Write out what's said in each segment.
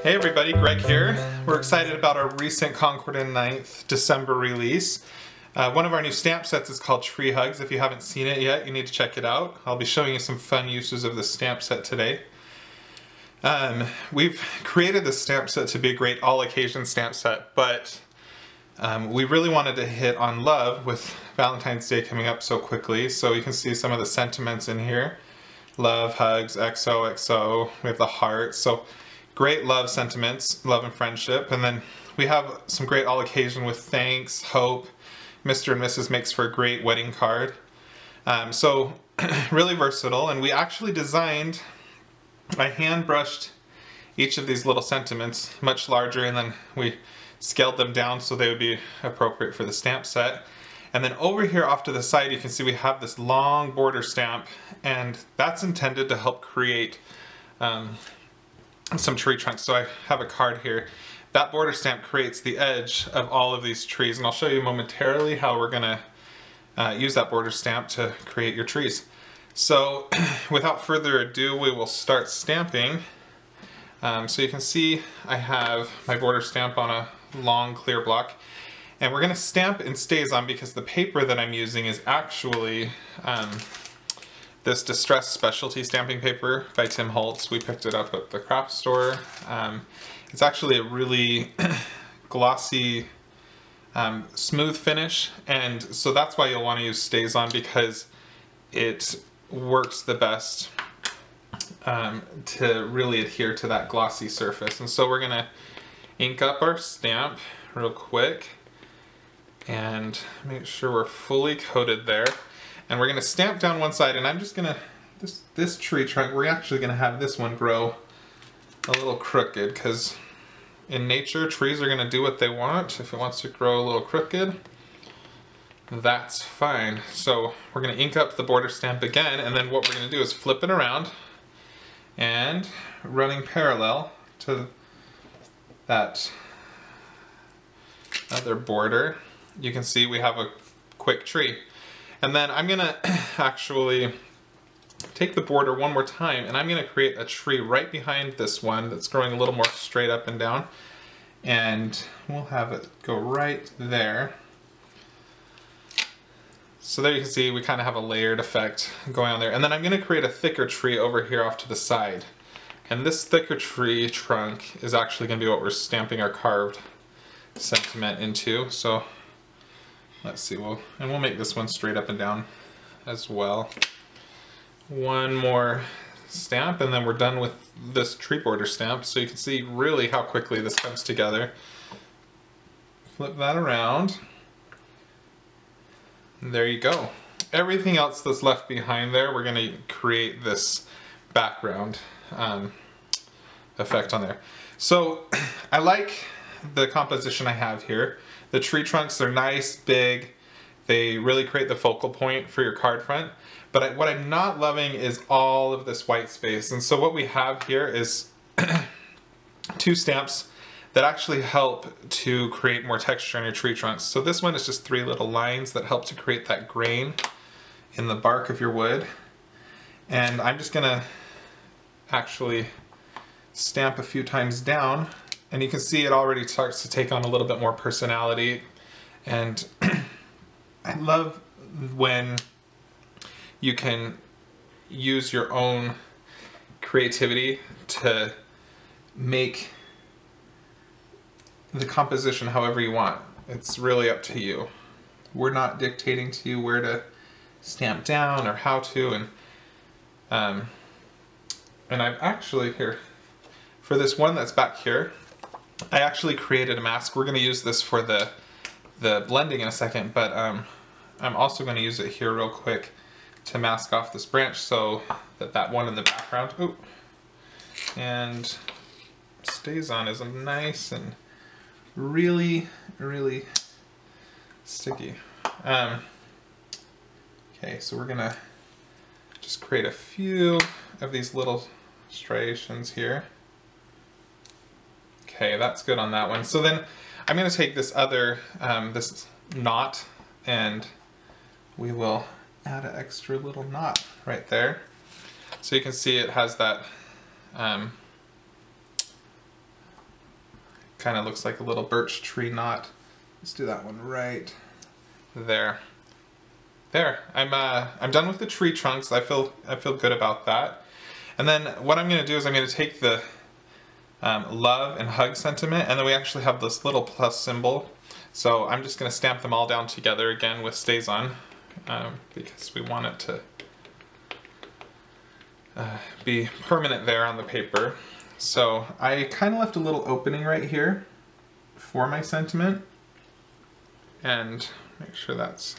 Hey everybody, Greg here. We're excited about our recent Concord and 9th December release. One of our new stamp sets is called Tree Hugs. If you haven't seen it yet, you need to check it out. I'll be showing you some fun uses of this stamp set today. We've created this stamp set to be a great all-occasion stamp set, but we really wanted to hit on love with Valentine's Day coming up so quickly. So you can see some of the sentiments in here. Love, hugs, XOXO, we have the heart. So great love sentiments, love and friendship. And then we have some great all occasion with thanks, hope. Mr. and Mrs. makes for a great wedding card. So really versatile. And we actually designed, I hand brushed each of these little sentiments much larger, and then we scaled them down so they would be appropriate for the stamp set. And then over here off to the side, you can see we have this long border stamp, and that's intended to help create some tree trunks. So I have a card here. That border stamp creates the edge of all of these trees, and I'll show you momentarily how we're gonna use that border stamp to create your trees. So without further ado, we will start stamping. So you can see I have my border stamp on a long clear block, and we're gonna stamp in StazOn because the paper that I'm using is actually this Distress Specialty stamping paper by Tim Holtz. We picked it up at the craft store. It's actually a really glossy, smooth finish, and so that's why you'll want to use StazOn, because it works the best to really adhere to that glossy surface. And so we're gonna ink up our stamp real quick and make sure we're fully coated there. And we're gonna stamp down one side, and I'm just gonna, this tree trunk, we're actually gonna have this one grow a little crooked, because in nature, trees are gonna do what they want. If it wants to grow a little crooked, that's fine. So we're gonna ink up the border stamp again, and then what we're gonna do is flip it around, and running parallel to that other border, you can see we have a quick tree. And then I'm gonna actually take the border one more time, and I'm gonna create a tree right behind this one that's growing a little more straight up and down. And we'll have it go right there. So there you can see we kind of have a layered effect going on there. And then I'm gonna create a thicker tree over here off to the side. And this thicker tree trunk is actually gonna be what we're stamping our carved sentiment into. So let's see, we'll make this one straight up and down as well. One more stamp, and then we're done with this tree border stamp. So you can see really how quickly this comes together. Flip that around. There you go. Everything else that's left behind there, we're gonna create this background effect on there. So I like the composition I have here. The tree trunks, they're nice, big. They really create the focal point for your card front. But what I'm not loving is all of this white space. And so what we have here is two stamps that actually help to create more texture on your tree trunks. So this one is just 3 little lines that help to create that grain in the bark of your wood. And I'm just gonna actually stamp a few times down, and you can see it already starts to take on a little bit more personality. And I love when you can use your own creativity to make the composition however you want. It's really up to you. We're not dictating to you where to stamp down or how to. And I've actually here, for this one that's back here, I actually created a mask. We're gonna use this for the blending in a second, but I'm also gonna use it here real quick to mask off this branch so that one in the background, ooh, and StazOn is nice and really, really sticky. Okay, so we're gonna just create a few of these little striations here. Okay, that's good on that one. So then I'm gonna take this other, this knot, and we will add an extra little knot right there. So you can see it has that kind of looks like a little birch tree knot. Let's do that one right there. There, I'm done with the tree trunks. I feel good about that. And then what I'm going to do is I'm going to take the love and hug sentiment, and then we actually have this little plus symbol. So I'm just going to stamp them all down together again with Stays On, because we want it to be permanent there on the paper. So I kind of left a little opening right here for my sentiment, and make sure that's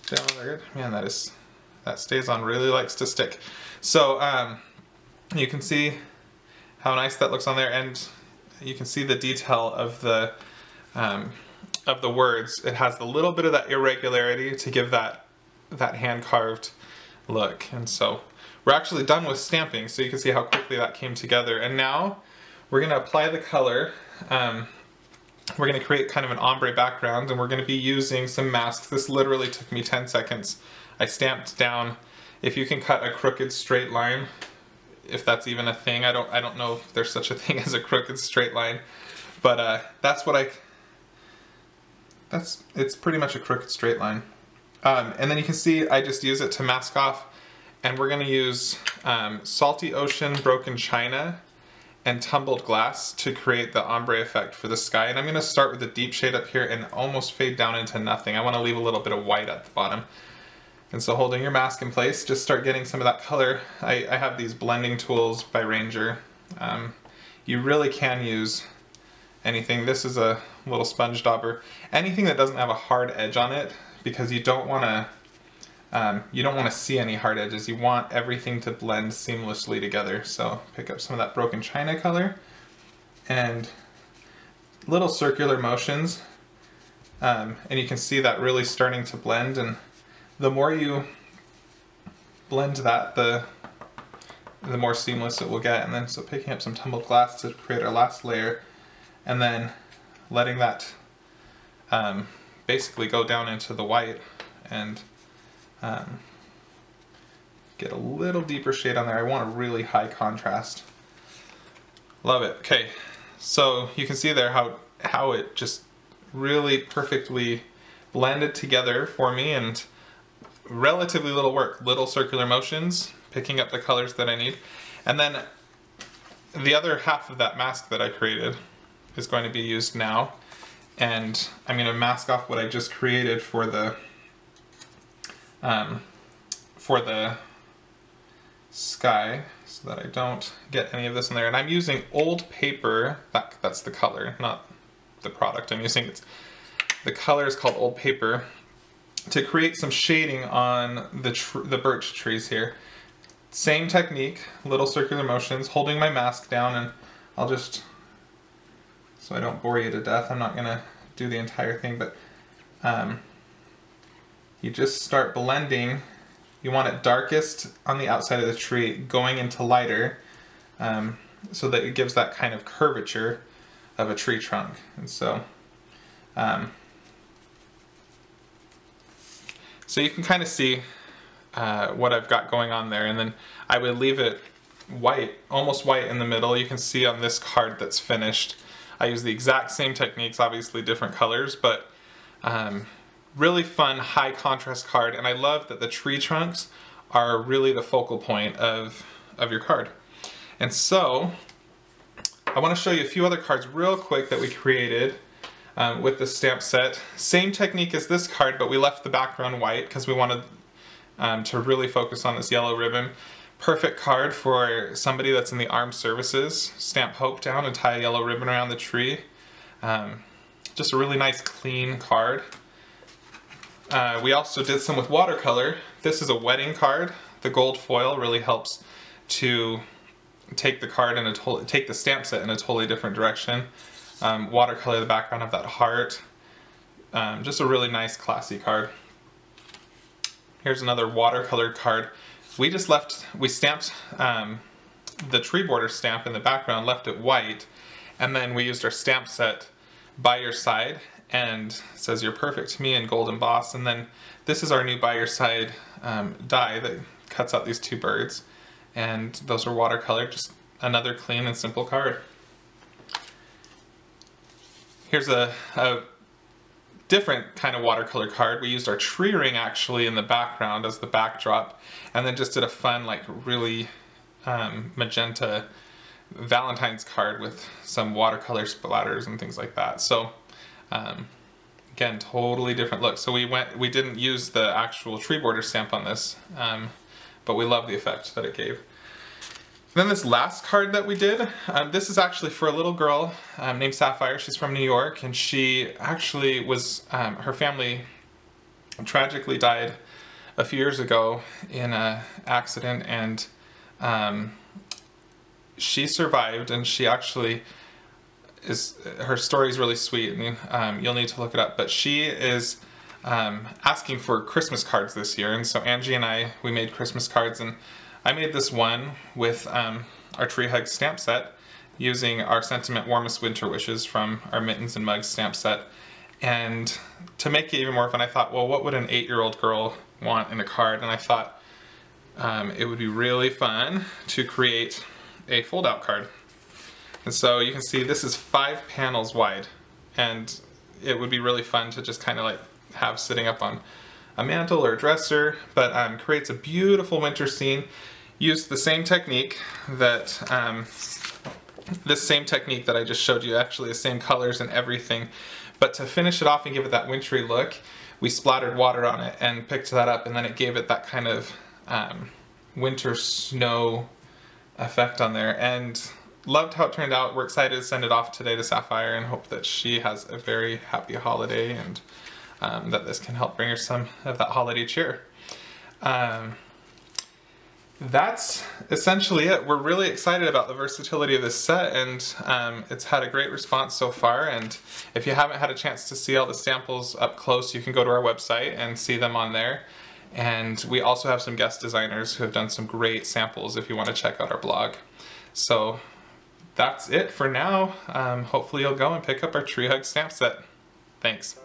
down there. Man, that Stays On really likes to stick. So you can see how nice that looks on there, and you can see the detail of the words. It has a little bit of that irregularity to give that hand carved look. And so we're actually done with stamping, so you can see how quickly that came together. And now we're going to apply the color. We're going to create kind of an ombre background, and we're going to be using some masks. This literally took me 10 seconds. I stamped down, if you can cut a crooked straight line, if that's even a thing. I don't know if there's such a thing as a crooked straight line, but it's pretty much a crooked straight line. And then you can see I just use it to mask off, and we're going to use Salty Ocean, Broken China, and Tumbled Glass to create the ombre effect for the sky. And I'm going to start with a deep shade up here and almost fade down into nothing. I want to leave a little bit of white at the bottom. And so holding your mask in place, just start getting some of that color. I have these blending tools by Ranger. You really can use anything. This is a little sponge dauber. Anything that doesn't have a hard edge on it, because you don't want to see any hard edges. You want everything to blend seamlessly together. So pick up some of that Broken China color and little circular motions, and you can see that really starting to blend. And the more you blend that, the more seamless it will get. And then so picking up some Tumbled Glass to create our last layer, and then letting that basically go down into the white, and get a little deeper shade on there. I want a really high contrast. Love it. Okay, so you can see there how it just really perfectly blended together for me, and relatively little work, little circular motions, picking up the colors that I need. And then the other half of that mask that I created is going to be used now, and I'm going to mask off what I just created for the sky, so that I don't get any of this in there. And I'm using old paper. That's the color, not the product I'm using. The color is called Old Paper, to create some shading on the birch trees here. Same technique, little circular motions, holding my mask down, and I'll just, so I don't bore you to death, I'm not gonna do the entire thing, but you just start blending. You want it darkest on the outside of the tree, going into lighter, so that it gives that kind of curvature of a tree trunk. And so so you can kind of see what I've got going on there, and then I would leave it white, almost white in the middle. You can see on this card that's finished, I use the exact same techniques, obviously different colors, but really fun high contrast card. And I love that the tree trunks are really the focal point of your card. And so I want to show you a few other cards real quick that we created with the stamp set. Same technique as this card, but we left the background white because we wanted to really focus on this yellow ribbon. Perfect card for somebody that's in the armed services. Stamp hope down and tie a yellow ribbon around the tree. Just a really nice clean card. We also did some with watercolor. This is a wedding card. The gold foil really helps to take the card in take the stamp set in a totally different direction. Watercolor the background of that heart. Just a really nice classy card. Here's another watercolored card. We stamped the tree border stamp in the background, left it white, and then we used our stamp set By Your Side, and it says You're Perfect to Me in gold emboss. And then this is our new By Your Side die that cuts out these two birds, and those are watercolored. Just another clean and simple card. Here's a different kind of watercolor card. We used our tree ring actually in the background as the backdrop, and then just did a fun, like really magenta Valentine's card with some watercolor splatters and things like that. So again, totally different look. So we didn't use the actual tree border stamp on this, but we love the effect that it gave. Then this last card that we did, this is actually for a little girl named Sapphire. She's from New York, and she actually was, her family tragically died a few years ago in an accident, and she survived, and she actually her story is really sweet, and you'll need to look it up, but she is asking for Christmas cards this year, and so Angie and we made Christmas cards, and I made this one with our Tree Hug stamp set using our Sentiment Warmest Winter Wishes from our Mittens and Mugs stamp set. And to make it even more fun, I thought, well, what would an 8-year-old girl want in a card? And I thought it would be really fun to create a fold-out card. And so you can see this is 5 panels wide, and it would be really fun to just kind of like have sitting up on a mantle or a dresser, but creates a beautiful winter scene. Use the same technique that this same technique that I just showed you, actually the same colors and everything, but to finish it off and give it that wintry look, we splattered water on it and picked that up, and then it gave it that kind of winter snow effect on there, and loved how it turned out. We're excited to send it off today to Sapphire and hope that she has a very happy holiday, and that this can help bring her some of that holiday cheer. That's essentially it. We're really excited about the versatility of this set, and it's had a great response so far. And if you haven't had a chance to see all the samples up close, you can go to our website and see them on there. And we also have some guest designers who have done some great samples if you want to check out our blog. So that's it for now. Hopefully you'll go and pick up our Tree Hug stamp set. Thanks.